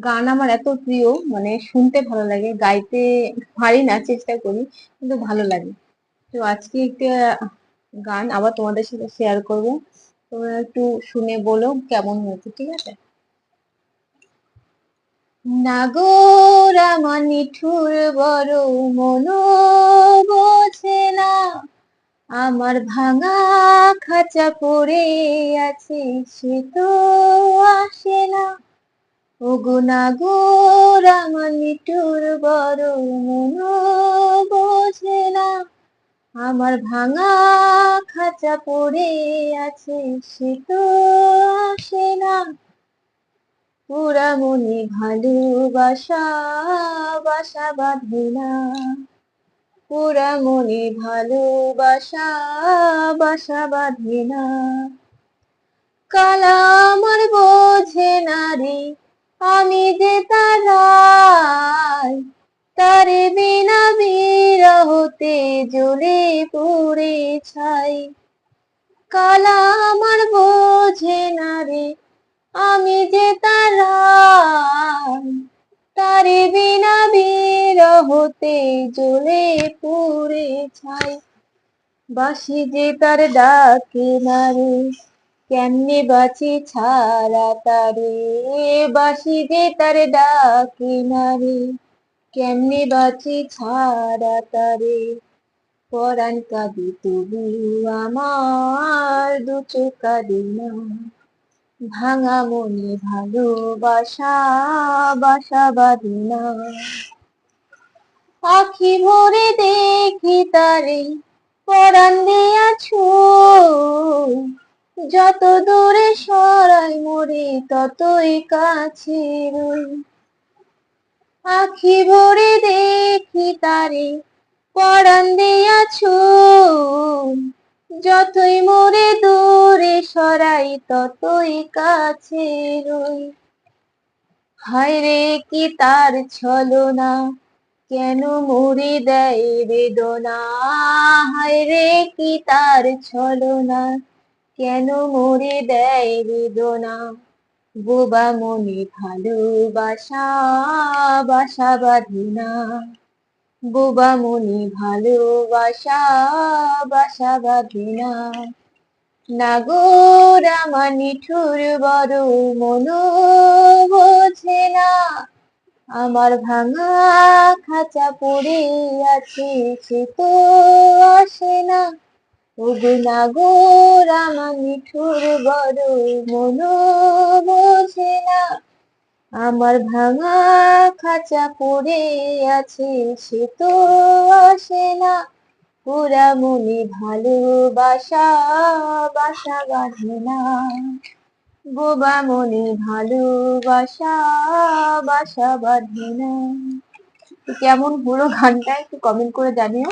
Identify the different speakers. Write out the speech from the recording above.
Speaker 1: গান আমার এত প্রিয়, মানে শুনতে ভালো লাগে, গাইতে পারি না, চেষ্টা করি, কিন্তু ভালো লাগে। তো আজকে একটা গান আবার তোমাদের সাথে শেয়ার করব। তোমরা একটু শুনে বলো কেমন হয়েছে, ঠিক আছে? নাগর আমার নিঠুর বড়, মন বোঝে না, আমার ভাঙা খাঁচা পড়ে আছে, সে তো আসে না। ওগো নাগর আমার নিঠুর বড়, মন বোঝে না, আমার ভাঙা খাঁচা পড়ে আছে, সে তো আসে না। পুরামনি ভালোবাসা বাসা বাঁধে না, পুরামনি ভালোবাসা বাসা বাঁধে না। কালা আমার বোঝে না রে, আমি যে তারাই, তারে বিনা বিরহতে জ্বলে পুড়ে ছাই। কালা আমার বোঝে না রে, আমি যে তারাই, তারে বিনা বিরহতে জ্বলে পুড়ে ছাই। বাঁশি যে তার ডাকে না রে, কেমনে বাঁচি ছাড়া তারে, বাঁশি যে তার ডাকে না রে, কেমনে বাঁচি ছাড়া তারে। পরাণ কাঁদে তবু আমার, দু চোখ কাঁদে না, ভাঙা মনে ভালোবাসা বাসা বাঁধে না। আখি ভরে দেখি তারে, পরাণ দিয়া ছুঁই, যত দূরে সরাই মোরে ততই কাছে রই। আখি ভরে দেখি তারে, পরাণ দিয়া ছুঁই, যতই মোরে দূরে সরাই ততই কাছে রই। হায় রে কি তার ছলনা, কেন মোরে দেয় বেদনা, হায় রে কি তার ছলনা, কেন মোরে দেয় বেদনা। বোবা মনে ভালোবাসা বাসা বাঁধে না, বোবা মনে ভালোবাসা বাসা বাঁধে না। নাগর আমার নিঠুর বড়, মন বোঝে না, আমার ভাঙা খাঁচা পড়ে আছে, সে তো আসে না। ওগো নাগর আমার নিঠুর বড়, মন বোঝে না, আমার ভাঙা খাঁচা পড়ে আছে, সে তো আসে না। পুরা মনে ভালোবাসা বাসা বাঁধে না, বোবা মনে ভালোবাসা বাসা বাঁধে না। তো কেমন হলো গানটা, একটু কমেন্ট করে জানিও।